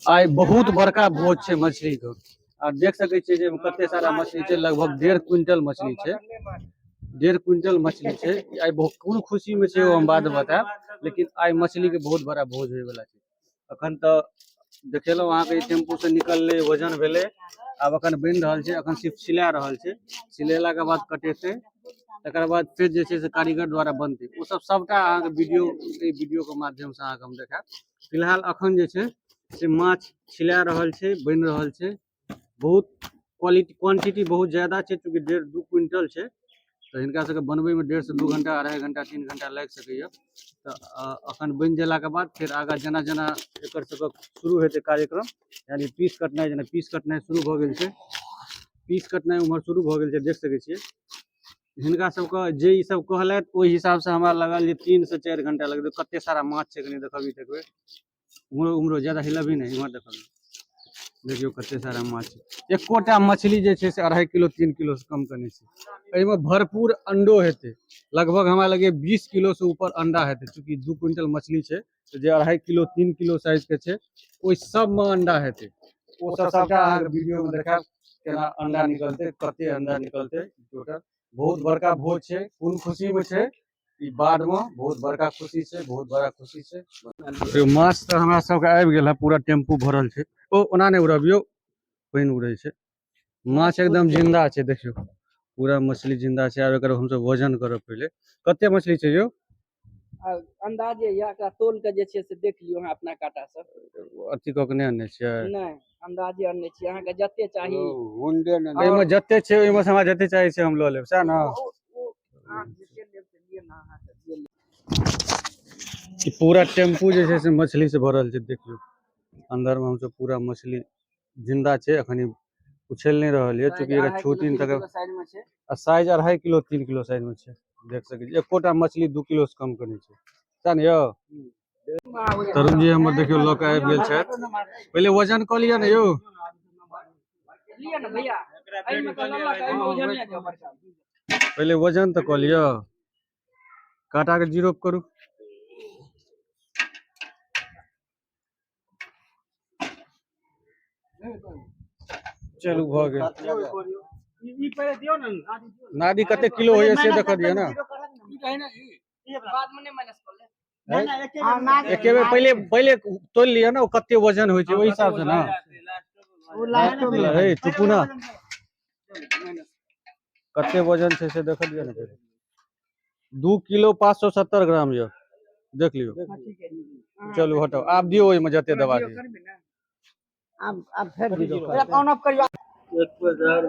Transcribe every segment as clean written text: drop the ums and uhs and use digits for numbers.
आइ बहुत बड़का भोज छै मछली के और देख सकै छियै जे कते सारा मछली छै, लगभग 1.5 क्विंटल मछली छै। 1.5 क्विंटल मछली छै। आइ बहुत कोन खुशी में छै हम बाद बताएब, लेकिन आइ मछली के बहुत बड़ा भोज होय वाला छै। अखन तो देखेलहुँ अहाँ के टेम्पू से निकलले, वजन भेले, आब अखन बन रहल छै, अखन सिर्फ सिला रहल छै। सिलेला के बाद कटेते, तकर बाद फिर जे छै से कारीगर द्वारा बनते, वो सब सबटा अहाँ के वीडियो के माध्यम से अहाँ के हम देखाएब। फिलहाल अखन जे छै से माछ छिला रहल छै, बन रहल छै। बहुत क्वांटिटी बहुत ज्यादा छै, चूंकि 1.5-2 क्विंटल छै, तो हिनका सबके बनबे में 1.5 से 2 घंटा, 2.5 घंटा 3 घंटा लग सकैया। तो अखन बन जेला के बाद फिर आगा जना जना एकर सबके शुरू हेतै कार्यक्रम, यानी पीस कटनाइ, जेना पीस कटनाइ शुरू भ गेल छै। पीस कटनाइ उम्हर शुरू भ गेल छै, देख सकै छियै। हिनका सबके जे ई सब कहलथि ओहि हिसाब से हमरा लगल जे 3 से 4 घंटा लगतै। कते सारा माछ छै, कनी देखबी देखबे, उम्हरो उम्हरो ज्यादा हिलबी नहीं, इम्हर देखबी, देखियो कते सारा माछ छै। एकोटा मछली जे छै से 2.5 किलो 3 किलो से कम के नहीं छै। एहिमे भरपूर अंडो हेतै, लगभग हमरा लगे 20 किलो से ऊपर अंडा हेतै, चूंकि 2 क्विंटल मछली छै, तो जे 2.5 किलो 3 किलो साइज के छै, ओहि सब में अंडा हेतै। वो सब सबटा अहाँ के वीडियो में देखाएब, केना अंडा निकलते, कते अंडा निकलते टोटल। बहुत बड़का भोज छै, कोन खुशी में छै ई बाद में, बहुत बड़का खुशी छै, बहुत बड़ा खुशी छै। तो माछ तो हमरा सबके आबि गेल है, पूरा टेम्पू भरल छै। ओ ओना नहीं उड़बियो, पानी उड़े छै। माछ एकदम जिंदा छै, देखियो पूरा मछली जिंदा छै। आब एकर हम सब वजन करब पहले। कते मछली छै यो? अंदाजे या का तोल के जे छै से देख लियो अहाँ अपना काटा से। अथी क के नहीं आने छियै? नहीं, अंदाजे आने छियै, अहाँ के जत्ते चाही। एमे जत्ते छै ओइमे से हमरा जत्ते चाही से हम ल लेब, सएह ना? अहाँ जत्ते लेब से लिअ ना, अहाँ के जे ई पूरा टेम्पू जे छै से मछली से भरल छै, देखियो अंदर में हम सब पूरा मछली जिंदा छै। अखन ई उछल नहीं रहल है, चूंकि एकर छोटी तक साइड में छै। साइज 2.5 किलो 3 किलो साइज में छै, देख सकै छी। एकोटा मछली 2 किलो से कम के नहीं छै, सएह ने यौ? तरुण जी हमर देखियो ल के आबि गेल छथि। पहले वजन क लिया ना यौ। लिअ ना भैया, एहिमे के लल्ला के एहिमे ओझनिया के बड़का। पहले वजन तो क लिया, काटा के जीरो करू। चलू भ गेल। ई पहले दियो ना, नादी कते किलो होय से देख दिया ना। ई कहे ना ई बाद में नहीं माइनस कर ले। एके बेर पहले पहले तोल लिया ना, कते वजन होय छै ओहि हिसाब से ना। वो लास्ट में हे टुकू ना, कते वजन छै से देख दिया ना पहले। 2 किलो 570 ग्राम यो, देख लियो। चलू हटाओ, आप दियो ओहि में जते दबा दियो। अब फिर दियो, कौन ऑफ करियो।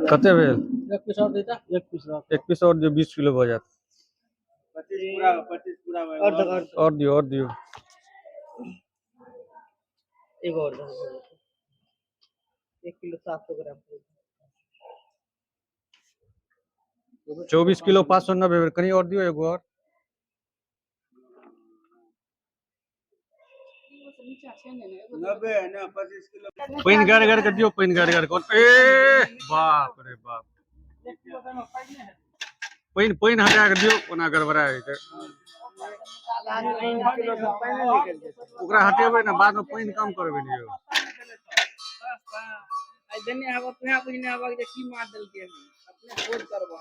कते भेल? एक पीस और देता, एक पीस और दियो, 20 किलो भ जात। 25 पूरा और दियो, और दियो। एक और 1 किलो 700 ग्राम। 24 किलो 590 भेल, कहीं और दियो एगो और। पानी गाड़ गाड़ के दियो, पानी गाड़ गाड़ के। ए बाप रे बाप, पानी पानी हटा के दियो, ओना गड़बड़ा है। ओकरा हटेबै ना, बाद में पानी कम करबै ने यौ। आई देने हवा तुहे बुझने हवा के की मार देलके, अपने खोज करबो।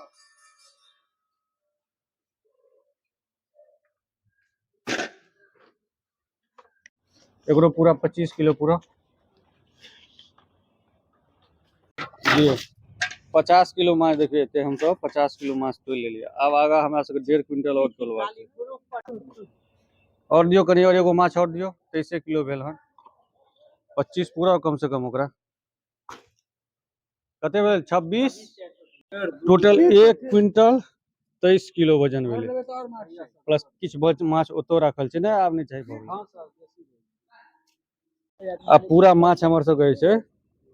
एकरो पूरा 25 किलो पूरा दियो। 50 किलो माछ देखिए, एते हम सब 50 किलो माछ तोल लेलिए। अब आगा हमरा सबके 1.5 क्विंटल और तोलबा के। और दियो कनी, और एगो माछ और दियो। 23 किलो भेल हन, 25 पूरा कम से कम ओकरा। कते भेल? 26 टोटल 1 क्विंटल 23 किलो वजन भेले, प्लस किछ माछ ओतो राखल छै ने, आब नहीं चाहिए। आ पूरा माछ हमर सब कहै छै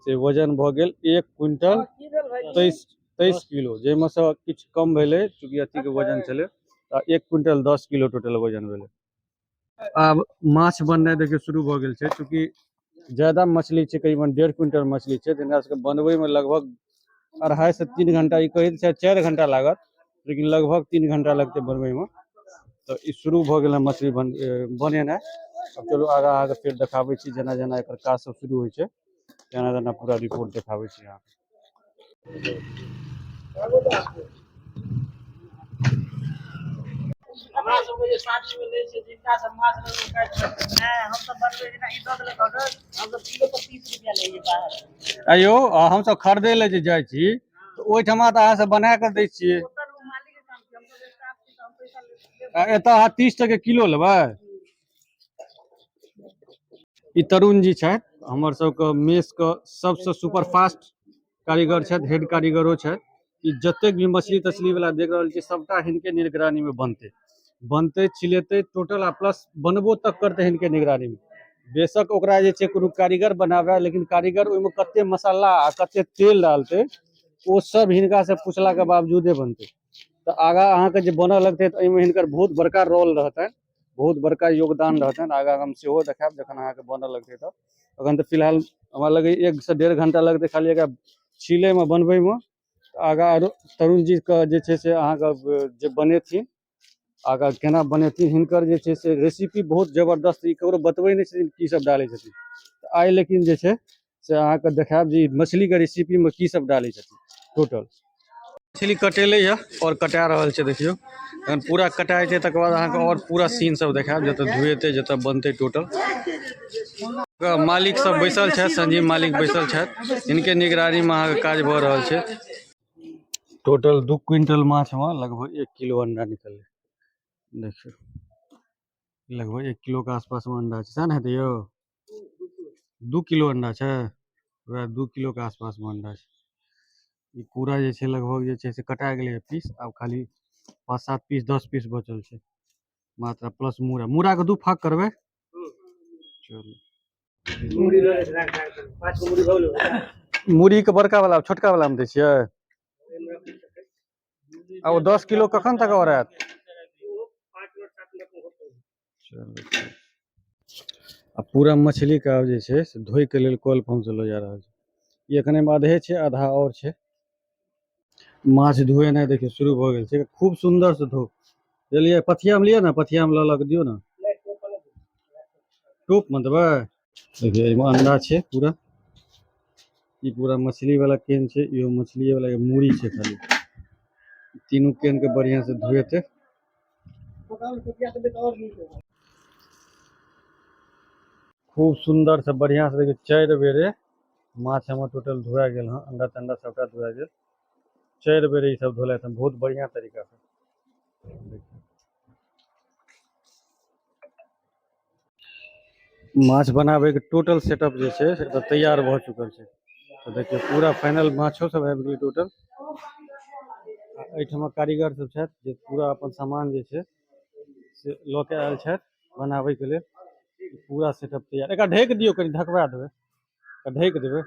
से वजन भ गेल 1 क्विंटल 23 किलो, जेमे से किछ कम भेले चूंकि अथी के वजन चले, 1 क्विंटल 10 किलो टोटल वजन भेले। अब माछ बननाइ देखियो शुरू भ गेल छै, चूंकि ज्यादा मछली छै, करीबन 1.5 क्विंटल मछली छै, जेकरा सबके बनबै में लगभग 2.5 से 3 घंटा, ई कहै छै 4 घंटा लागत, लेकिन लगभग 3 घंटा लगते बनबै में। तो ई शुरू भ गेल मछली बनेनाइ। अब चलू आगाँ अहाँके फेर देखाबै छी जेना जेना एकर काज सब शुरू होइ छै तेना तेना पूरा रिपोर्ट देखाबै छी अहाँके। हमरा सबके जे शादी में ले छै जिनका सब माछ लेबै काटि सकते हैं हम सब बनबै जेना ई दऽ देलक ऑर्डर हम सब किलो पर 30 रुपया लै छै बाहर। अयो हमसब खरीदै लए जे जाइ छी तऽ ओहिठमा तऽ अहाँ सब बना कऽ दै छियै ओकर वो मालिक के काम छै हम सब स्टाफ छी तऽ हम पैसा लेब। आ एतऽ अहाँ 30 टके किलो लेबै। ई तरुण जी छथि हमर सबके मेसके सबसँ सुपरफास्ट कारीगर छथि, हेड कारीगरो छथि। ई जतेक भी मछली तछली वाला देख रहल छियै सबटा हिनके निगरानी में बनतै छिलेतै टोटल आ प्लस बनबो तक करतै हिनके निगरानी में। बेशक ओकरा जे छै कोनो कारीगर बनाबे लेकिन कारीगर ओहिमे कते मसाला आ कते तेल डालतै ओ सब हिनका से पूछला के बावजूदे बनतै। तऽ आगाँ अहाँके जे बनऽ लगतै तऽ एहिमे हिनकर बहुत बड़का रोल रहतनि, बहुत बड़का योगदान रहतनि। आगाँ हम सेहो देखायब जखन अहाँके बनऽ लगतै तऽ। अखन तऽ फिलहाल हमरा लगैए 1 से 1.5 घंटा लगतै खाली एकरा छीलै में बनबै में। आगाँ आरो तरुण जी के जे छै से अहाँके जे बनेथिन आगाँ केना बनेथिन हिनकर जे छै से रेसिपी बहुत जबरदस्त, ई ककरो बतबै नहि छथिन की सब डालै छथिन। तऽ आइ लेकिन जे छै से अहाँके देखायब जे मछलीके रेसिपीमे की सब डालै छथिन टोटल। मछली कटेले यऽ और कटा रहल छै देखियौ। जखन पूरा कटाइ छै तकर बाद अहाँके और पूरा सीन सब देखायब जतऽ धुएतै जतऽ बनतै टोटल। मालिक सब बैसल छथि, संजीव मालिक बैसल छथि, हिनके निगरानी में अहाँके काज भऽ रहल छै। टोटल 2 क्विंटल माछ में लगभग 1 किलो अंडा निकललै। देखियौ लगभग 1 किलो के आसपास में अंडा छै, सएह ने हेतै यौ? 2 किलो अंडा छै, वएह 2 किलो के आसपास में अंडा छै। ई पूरा जे छै लगभग जे छै से कटा गेलै पीस, आब खाली 5-7 पीस 10 पीस बचल छै मात्र, प्लस मूड़ा। मूड़ा के 2 फाँक करबै। चलू मूड़ी के बड़का वाला छोटका वाला में दै छियै। आ वो 10 किलो कखन तक और आयत? आ पूरा मछली के आब जे छै से धोय के लेल कल पहुँच लऽ जा रहल छै। ई एखने में आधे छै, आधा और छै। माछ धुएनाइ देखियौ शुरू भऽ गेल छै, खूब सुन्दर से धो बुझलियै। पथिया में लिअ ने, पथिया में लऽ लऽ के दियौ ने। टोप में देबै। देखियौ एहिमे अंडा छै पूरा, ई पूरा मछली वाला केन छै, इहो मछली वाला मूड़ी छै खाली। तीनू केन के बढ़िया से धुएतै। खूब सुन्दर से बढ़िया से देखियौ 4 बेरे माछ हमर टोटल धुआ गेल हँ, अंडा तंडा सबटा धुआ गेल। 4 बेर ई सब धोलथि हैं बहुत बढ़िया तरीका से। माछ बनाबे के टोटल सेटअप जे छै से तैयार भऽ चुकल छै। तो देखियौ पूरा फाइनल माछो सब आबि गेलै टोटल। एहिठमा कारीगर सब छथि जे पूरा अपन सामान जे छै से लऽ के आयल छथि बनाबै के लेल। पूरा सेटअप तैयार, एकरा ढकि दियौ कनि, ढकबा देबै, ढकि देबै।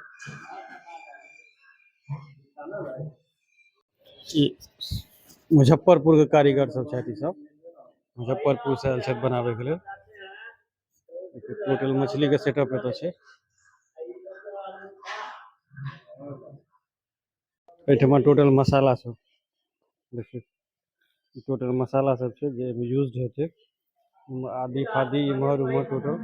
ई मुजफ्फरपुर के कारीगर सब छथि, ई सब मुजफ्फरपुर से आयल छथि बनाबै के लेल। टोटल मछली के सेटअप एतऽ छै। एहिठमा टोटल मसाला सब देखियौ, टोटल मसाला सब छै जे यूज हेतै। आदि फादी इम्हर उम्हर टोटल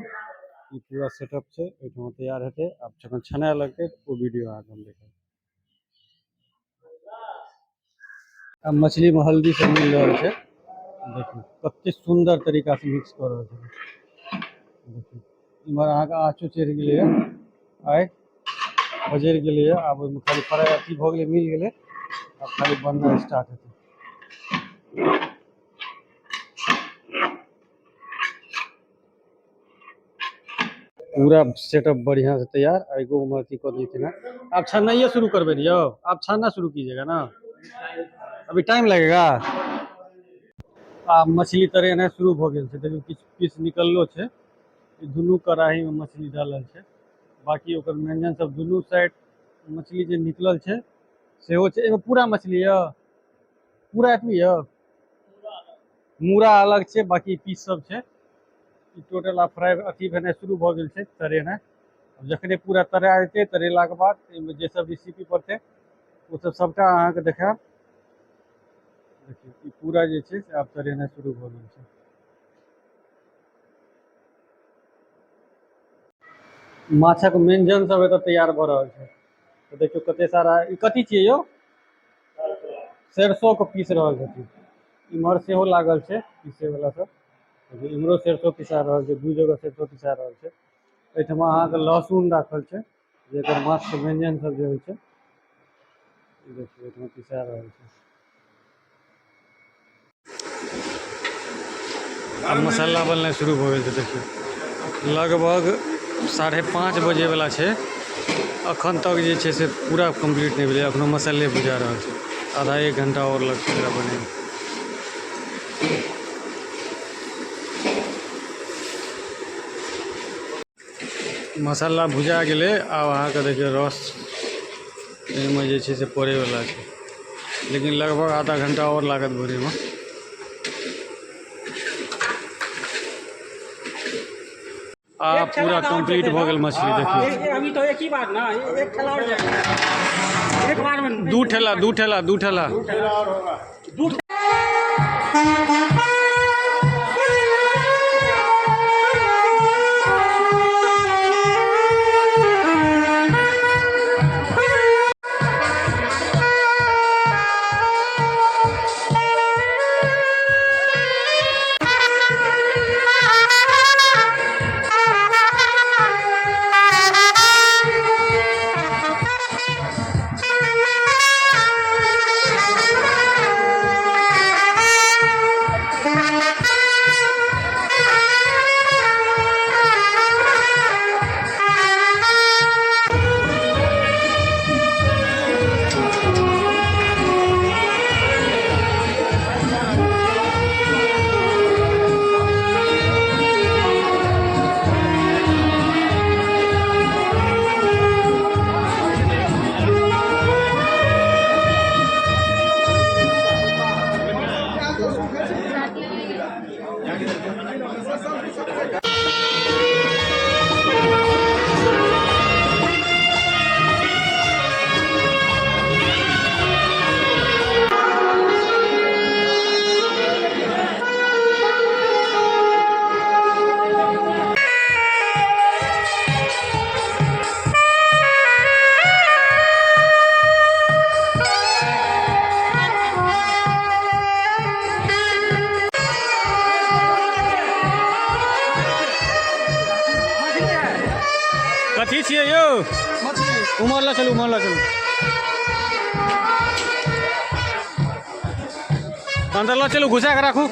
ई पूरा सेटअप छै, एहिठमा तैयार हेतै। आब जखन छनाय लगतै ओ वीडियो अहाँके हम देखायब। अब मछली में हल्दी सब मिल रहल छै, देखियौ कते सुंदर तरीका से मिक्स कऽ रहल छै। देखियौ इम्हर अहाँके आँचो चढ़ि गेलै है, आइ पजरि गेलै है। आब ओहिमे खाली फ्राई अथी भऽ गेलै, मिल गेलै, आब खाली बननाइ स्टार्ट हेतै। पूरा सेटअप बढ़िया से तैयार। एगो उम्हर अथी कऽ देलखिन हैं, आप छनाइए शुरू करबे ना यौ, आप छानना शुरू कीजिएगा ना, अभी टाइम लगेगा। आ मछली तरेनाइ शुरू भऽ गेल छै, देखियौ किछु पीस निकललो छै। ई दुनू कढ़ाई में मछली डालल छै, बाकी ओकर व्यंजन सब दुनू साइड मछली जे निकलल छै सेहो छै। एहिमे पूरा मछली यऽ, पूरा एतबी यऽ, मूड़ा अलग छै, बाकी पीस सब छै। ई टोटल आब फ्राई अथी भेनाइ शुरू भऽ गेल छै, तरेनाइ। जखने पूरा तरा जेतै, तरेलाके बाद एहिमे जे सब रेसिपी पड़तै ओ सब सबटा अहाँके देखायब। देखियौ ई पूरा जे छै से आब तरेनाइ शुरू भऽ गेल छै। माछक व्यंजन सब एतऽ तैयार भऽ रहल छै। तो देखियो कते सारा ई कथी छियै यौ? सरसों के पीस रहल छथिन। इम्हर सेहो लागल छै पीसे वाला सब। देखियौ इम्हरो सरसों पिसा रहल छै, दू जगह सरसों पिसा रहल छै। एहिठमा अहाँके लहसुन राखल छै, जेकर माछ के व्यंजन सब जे होइ छै। ई देखियौ एहिठमा पिसा रहल छै। अब मसाला बनना शुरू भऽ गेल छै देखियौ। लगभग 5:30 बजे वाला छै। अखन तक जे छै से पूरा कंप्लीट नहीं भेलै, अखनो मसाले बुझा रहल छै। आधा 1 घंटा और लगतै एकरा बने में। मसाला भुजा गेलै, आब अहाँके देखियौ रस एहिमे जे छै से पड़े वाला छै, लेकिन लगभग आधा घंटा और लागत भरे में। पूरा कंप्लीट भऽ गेल मछली देखियौ। अभी तो एक ही बार ना, एक ठेला और जाएगा। एक बार में दू ठेला कथी छियै यौ? उमहर ला चलू अंदर ला चलू, घुसा के राखू।